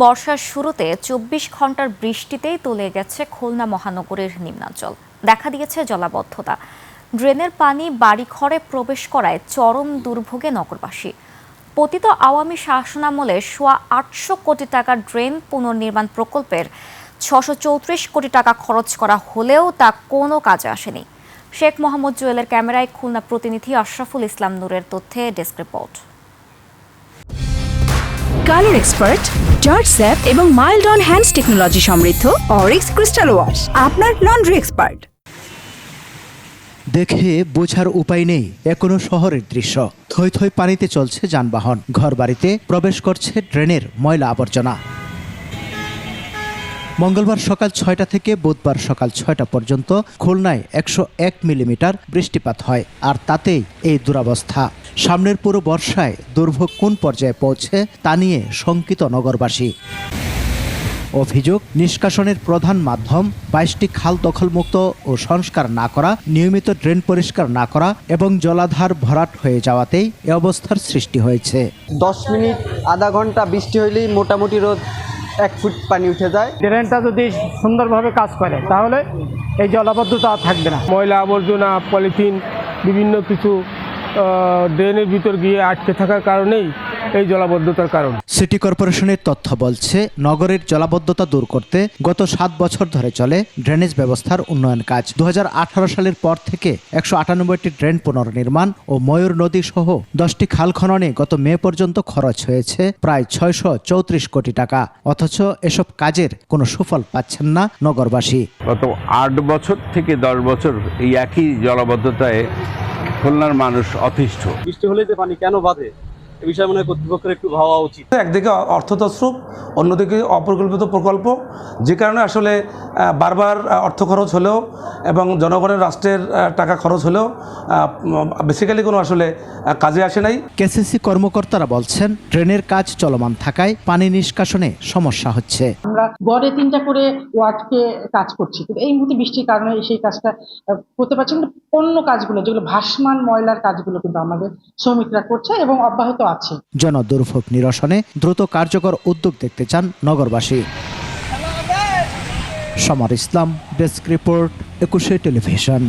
বর্ষার শুরুতে ২৪ ঘন্টার বৃষ্টিতেই তলিয়ে গেছে খুলনা মহানগরীর নিম্নাঞ্চল। দেখা দিয়েছে জলাবদ্ধতা। ড্রেনের পানি বাড়িঘরে প্রবেশ করায় চরম দুর্ভোগে নগরবাসী। পতিত আওয়ামী শাসনামলে সোয়া ৮০০ কোটি টাকার ড্রেন পুনর্নির্মাণ প্রকল্পের ৬৩৪ কোটি টাকা খরচ করা হলেও তা কোনো কাজে আসেনি। শেখ মোহাম্মদ জুয়েলের ক্যামেরায় খুলনা প্রতিনিধি আশরাফুল ইসলাম নূরের তথ্যে desk report. Colour expert, George sap এবং মাইল্ড অন হ্যান্ডস টেকনোলজি সমৃদ্ধ অরিক্স ক্রিস্টাল ওয়াশ আপনার লন্ড্রি এক্সপার্ট। দেখে বোঝার উপায় নেই, এখনো শহরের দৃশ্য। থই থই পানিতে চলছে যানবাহন, ঘরবাড়িতে প্রবেশ করছে ড্রেনের ময়লা আবর্জনা। মঙ্গলবার সকাল ৬টা থেকে বুধবার সকাল ৬টা পর্যন্ত খুলনায় ১০১ মিলিমিটার বৃষ্টিপাত হয়, আর তাতেই এই দুরবস্থা। সামনের পুরো বর্ষায় দুর্ভোগ কোন পর্যায়ে পৌঁছে তা নিয়ে শঙ্কিত নগরবাসী। অভিযোগ, নিষ্কাশনের প্রধান মাধ্যম ২২টি খাল দখলমুক্ত ও সংস্কার না করা, নিয়মিত ড্রেন পরিষ্কার না করা এবং জলাধার ভরাট হয়ে যাওয়াতেই এ অবস্থার সৃষ্টি হয়েছে। ১০ মিনিট আধা ঘন্টা বৃষ্টি হইলেই মোটামুটি রোদ ১ ফুট পানি উঠে যায়। ড্রেনটা যদি সুন্দরভাবে কাজ করে তাহলে এই জলাবদ্ধতা থাকবে না। ময়লা আবর্জনা, পলিথিন, বিভিন্ন কিছু ড্রেনের ভিতর গিয়ে আটকে থাকার কারণেই এই জলাবদ্ধতার কারণ। সিটি কর্পোরেশনের তথ্য বলছে, নগরের জলাবদ্ধতা দূর করতে গত ৭ বছর ধরে চলে ড্রেনেজ ব্যবস্থার উন্নয়ন কাজ। ২০১৮ সালের পর থেকে ১৯৮টি ড্রেন পুনর্নির্মাণ ও ময়ূর নদী সহ ১০টি খাল খননে গত মে পর্যন্ত খরচ হয়েছে প্রায় ৬৩৪ কোটি টাকা। অথচ এসব কাজের কোনো সুফল পাচ্ছেন না নগরবাসী। গত ৮ বছর থেকে ১০ বছর এই একই জলাবদ্ধতায় খুলনার মানুষ অতিষ্ঠ। বৃষ্টি হলে যে পানি কেন বাঁধে এ বিষয়ে মনে হয় কর্তৃপক্ষের একটু ভাবা উচিত। একদিকে অর্থতস্রুপ, অন্যদিকে অপরিকল্পিত প্রকল্প, যে কারণে আসলে বারবার অর্থ খরচ হলেও এবং জনগণের রাষ্ট্রের টাকা খরচ হলেও বেসিক্যালি কোনো আসলে কাজে আসে নাই। কেসিসি কর্মকর্তারা বলছেন, ড্রেনের কাজ চলমান থাকায় পানি নিষ্কাশনে সমস্যা হচ্ছে। আমরা গড়ে ৩টা করে ওয়ার্ডকে কাজ করছি, কিন্তু এই মুহূর্তে বৃষ্টির কারণে সেই কাজটা করতে পারছি না। অন্য কাজগুলো যেগুলো ভাসমান ময়লার কাজগুলো কিন্তু আমাদের শ্রমিকরা করছে এবং অব্যাহত আছে। জনদুর্ভোগ নিরসনে দ্রুত কার্যকর উদ্যোগ দেখতে চান নগরবাসী। সমর ইসলাম, ডেস্ক রিপোর্ট, ২১ টেলিভিশন।